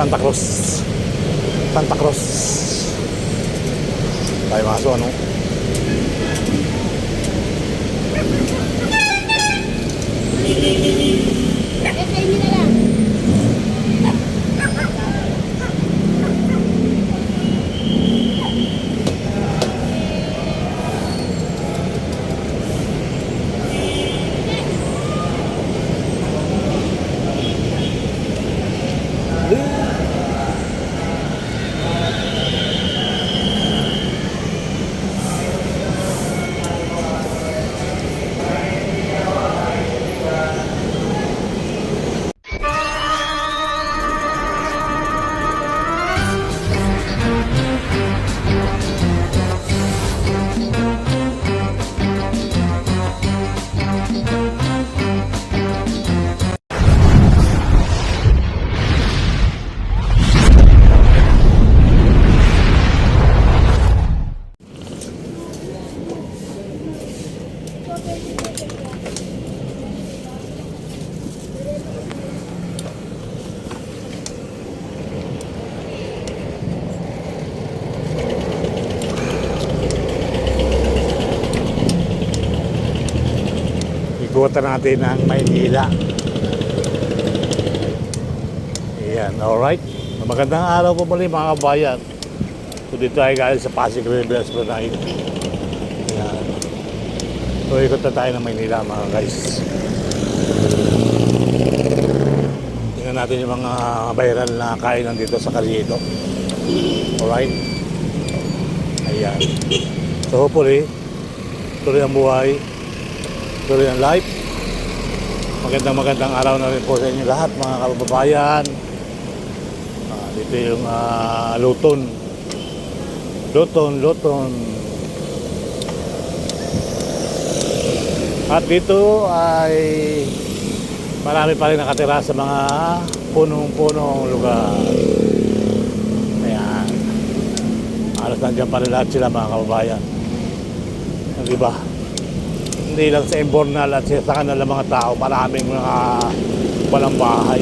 Santa Cruz. Santa Cruz. Tayo maso ano. Ini na lang. Ikutan natin ang Maynila. Ayan, alright. Magandang araw po muli mga kabayan. So dito ay galing sa Pasig River Esplanade. Ayan. So ikot na tayo ng Maynila mga guys. Tingnan natin yung mga viral na kainan dito sa Carriedo. Alright. Ayan. So hopefully, tuloy ang buhay. Tuloy ang life. Magandang araw na rin po sa inyo lahat mga kababayan. Dito yung Luton. At dito ay marami pa rin nakatira sa mga punong-punong lugar. Ayan. Alas nandiyan pa rin lahat sila mga kababayan. Diba? Hindi lang sa Imbornal at sa kanila mga tao, maraming mga walang bahay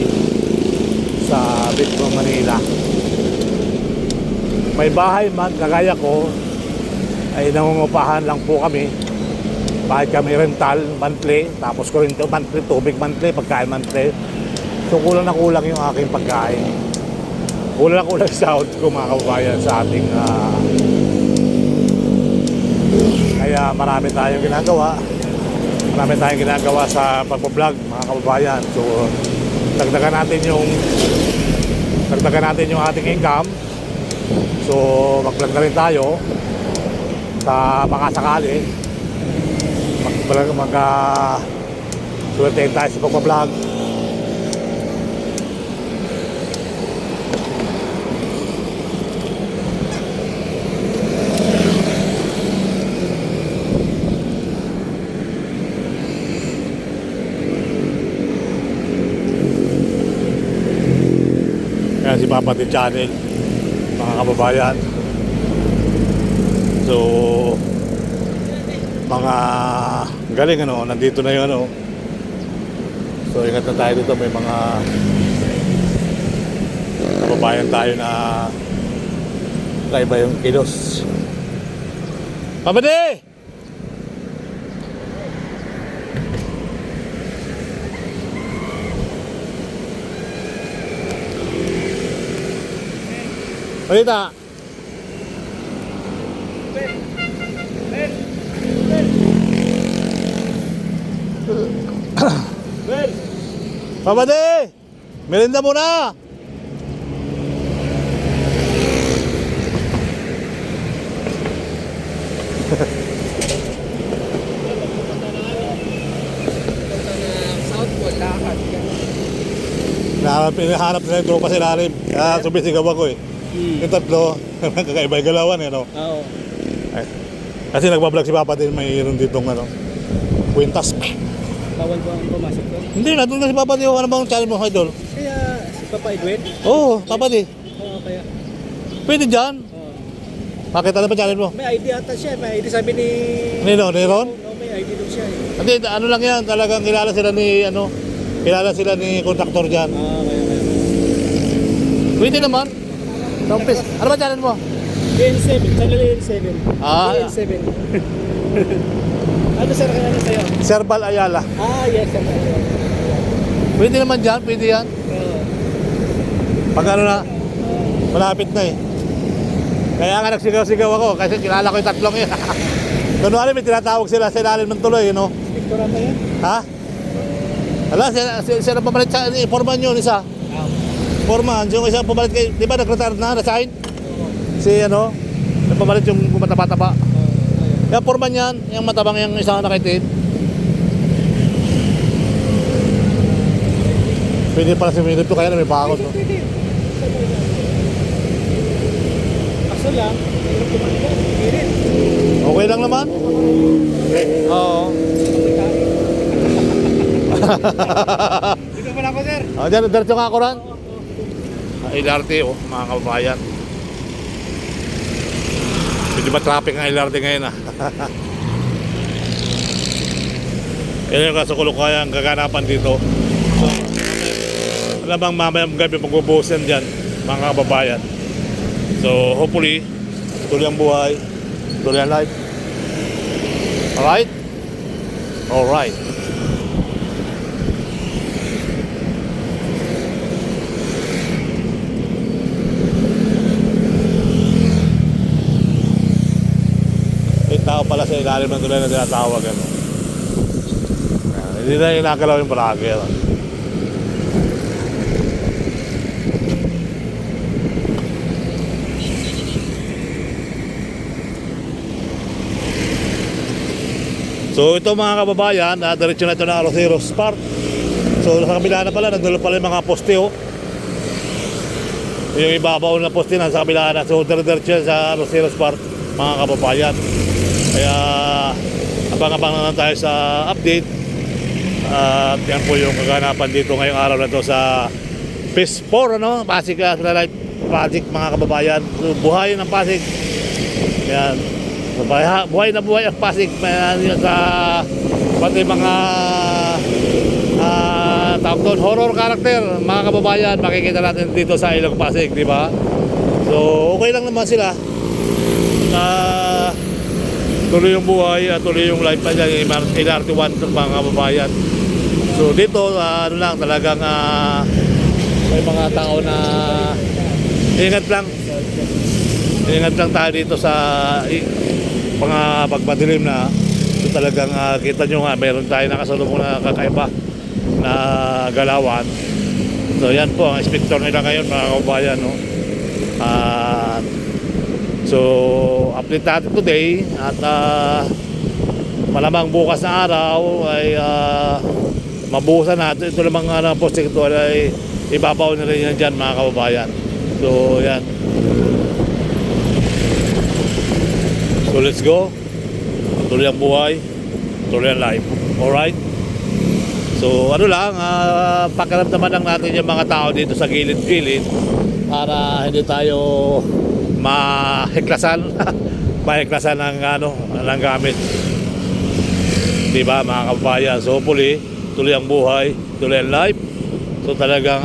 sa Metro Manila. May bahay man, kagaya ko, ay nangungupahan lang po kami. Bahay kami rental, monthly, tapos kurinto, monthly, tubig monthly, pagkain monthly. So kulang na kulang yung aking pagkain. Kulang na kulang sa sahod ko mga kababayan sa ating kaya marami tayong ginagawa. Marami tayong ginagawa sa pag-vlog mga kababayan. So dagdagan natin yung ating income. So mag-vlog na rin tayo sa mga sakali. Suwertein tayo sa pag-vlog. Kaya si Papa T Channel mga kababayan. So mga galing ano, nandito na yung ano. So ingat na tayo dito, may mga kababayan tayo na iba yung kilos. Papa T! Palita. Papa D, merinda muna. Pinahanap nila yung tropa sa ilalim. Kaya sumisigaw ako eh. Yung tatlo, kakaiba yung galawan eh, no? Oo. Kasi nagbablog si Papa din, mayroon ditong ano, kwintas. Bawal ba ang pumasok doon? Hindi, nandun na si Papa din. Ano bang channel mo, idol? Kaya si Papa Edwin? Oo, Papa din. Oo, kaya. Pwede dyan. Oo. Makita na ba channel mo? May ID ata siya. May ID sabi ni... Nino, ni Ron? Oo, may ID doon siya eh. Hindi, ano lang yan, talagang kilala sila ni kontraktor dyan. Kaya. Pwede Pwede naman. Tompis. Ano ba channel mo? AN7, channel AN7. Ah. AN7. Ano sir, ano sa'yo? Serbal Ayala. Ah, yes, sir. Pwede naman dyan, pwede yan. Pag ano na, malapit na eh. Kaya nga nagsigaw-sigaw ako kasi kilala ko yung tatlong yun. Kunwari may tinatawag sila sa ilalim ng tuloy, you know? Pictura pa yan? Ha? Ala, sila pumalit sa Foreman yun, isa. Foreman, yung isa pumalit kay, di ba nag-retire na, na-sign? Si ano, pumalit yung mataba-taba. Kaya Foreman yan, yung matabang yung isang nakitin. Pwede pala si Minute to, kaya na may bakot. No? Kaso lang, mayroon kumanda. Pirit. Okay lang naman. Oo. Dito pala ako, sir. Diyan, diretso nga ako ran. LRT, oh, mga kababayan. Hindi ba traffic ang LRT ngayon, ah? Yan yung kasukulok kaya ang kaganapan dito. So, alam bang mamayang gabi magbubuhos yan dyan, mga kababayan. So, hopefully, tuloy ang buhay, tuloy ang life. Alright? Alright. May tao pala sa ilalim ng tulay na tinatawag. Ano? Hindi na inakalaw yung palagi. Ano? So ito mga kababayan, diretso na ito ng Arroceros Park. So sa kabila na pala, nagdala pala yung mga poste, oh. Yung ibabaw na poste na sa kabila na. So diretso sa Arroceros Park, mga kababayan. Kaya abang-abang na lang tayo sa update. At yan po yung kaganapan dito ngayong araw na ito sa Phase 4, ano? Pasig Life Project, mga kababayan. So buhay ng Pasig. Yan. Buhay na buhay ang Pasig sa pati mga tawag doon, horror character, mga kababayan, makikita natin dito sa Ilog Pasig, di ba? So okay lang naman sila na tuloy yung buhay at tuloy yung life pa dyan, yung LRT1, mga kababayan. So dito ano lang talagang may mga tao na ingat lang tayo dito sa mga pagmadilim na. So talagang kita nyo nga, meron tayo nakasalubong na kakaiba na galawan. So yan po ang inspector nila ngayon, mga kababayan, no? So update natin today at malamang bukas na araw ay mabuhusan natin. Ito namang poste ito ay ibabaw na rin yan dyan, mga kababayan. So yan. So let's go. Tuloy ang buhay, tuloy ang life. Alright? So ano lang, pakiramdaman lang natin yung mga tao dito sa gilid-gilid para hindi tayo mahiklasan mahiklasan ng ng gamit. Diba, mga kababayan? So hopefully, tuloy ang buhay, tuloy ang life. So talagang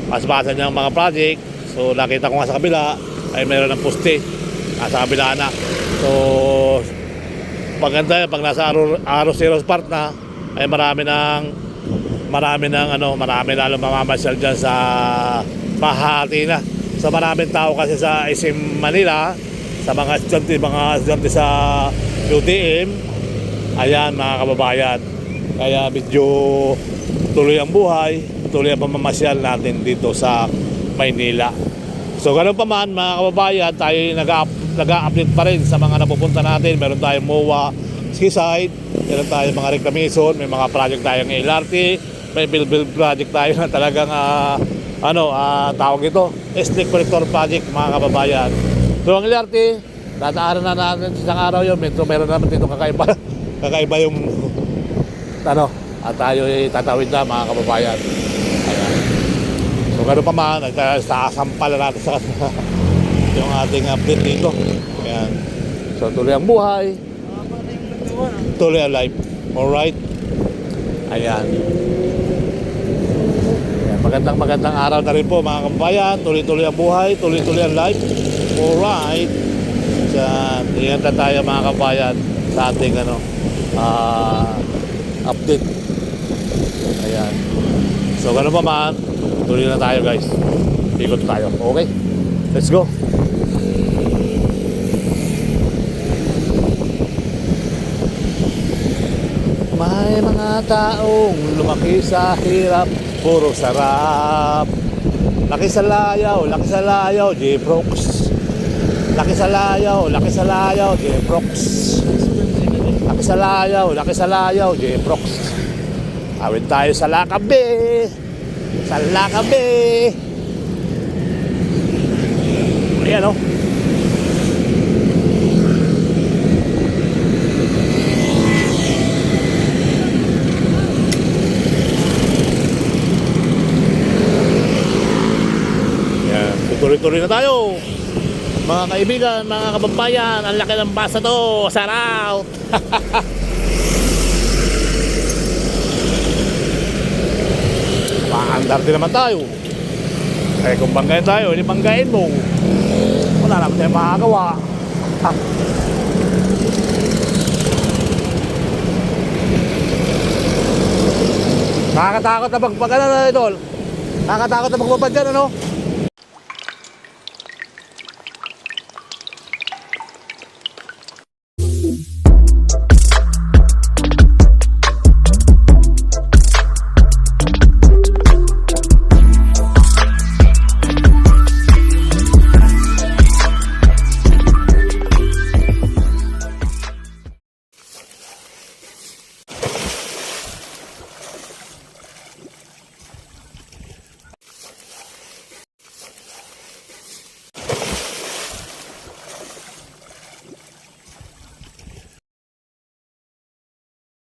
aspasan niya ang mga project. So nakita ko nga sa kabila ay meron ng poste sa kabila na. So maganda pag nasa Arroceros Park na ay marami lalong mamamasyal dyan sa Pahati na. So maraming tao kasi sa SM Manila, sa mga estudyante sa UTM. Ayan, mga kababayan. Kaya medyo tuloy ang buhay, tuloy ang pamamasyal natin dito sa Maynila. So ganun pa man, mga kababayan, tayo nag-update pa rin sa mga napupunta natin. Meron tayong MOA Seaside, meron tayong mga reclamation, may mga project tayong LRT, may build project tayo na talagang tawag ito, Slick Collector Project, mga kababayan. So ang LRT, tataaran na natin isang araw yun. Meron naman dito kakaiba yung at tayo tatawid na, mga kababayan. Ayan. So gano'n pa man, nagsasampal na natin sa yung ating update dito. Ayan. So tuloy ang buhay, tuloy ang life. Alright? Ayan. Ayan, magandang araw na rin po mga kabayan. Tuloy-tuloy ang buhay, tuloy-tuloy ang life. Alright. Ingat na tayo mga kabayan sa ating update. Ayan. So gano'n pa man, tuloy na tayo guys. Ikot tayo. Okay? Let's go. May mga taong lumaki sa hirap, puro sarap. Laki sa layaw, J-Prox. Laki sa layaw, J-Prox. Laki sa layaw, J-Prox. Awit tayo sa Lakabe. Sa Lakabe. Ayan o. Tuloy-tuloy na tayo. Mga kaibigan, mga kababayan, ang laki ng basa to. Shout! Maandar din naman tayo. Eh kung banggain tayo, hindi banggain mo. Wala naman tayo makagawa. Nakakatakot na magpagana na idol. Nakakatakot na magbabad dyan, ano?